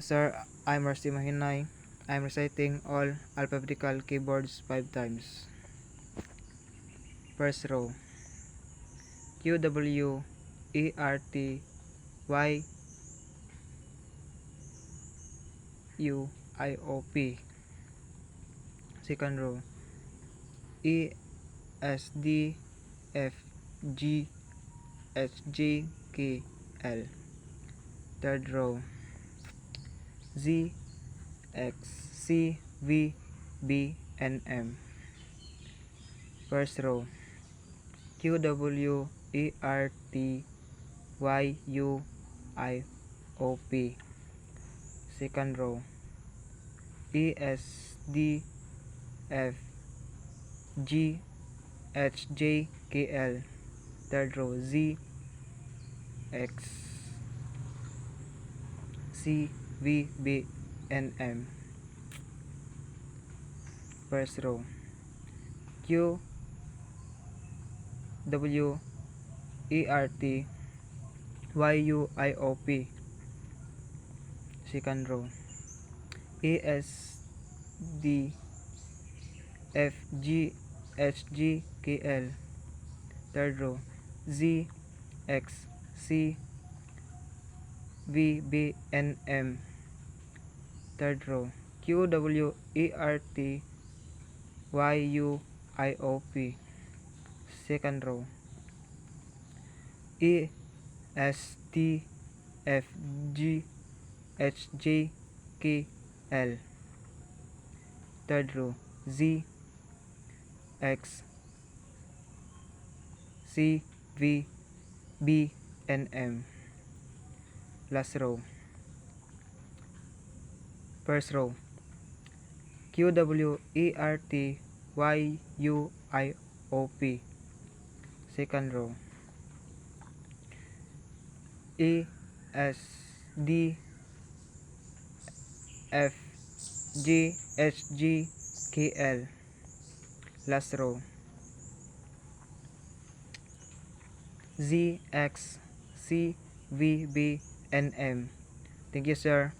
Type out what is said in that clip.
Sir, I'm Rusty Mahinay. I'm reciting all alphabetical keyboards 5 times. First row. Q W E R T Y U I O P. Second row. E S D F G H J K L. Third row. Z X C V B N M. First row. Q W E R T Y U I O P. Second row. E S D F G H J K L. Third row. Z X C V B N M. First row. Q W E R T Y U I O P. Second row. E S D F G H G K L. Third row. Z X C V B N M. Third row. Q W E R T Y U I O P. Second row. E S T F G H J K L. Third row. Z X C V B N M. Last row. First row. Q W E R T Y U I O P. Second row. E S D F G H G K L. Last row. Z X C V B N M. Thank you, sir.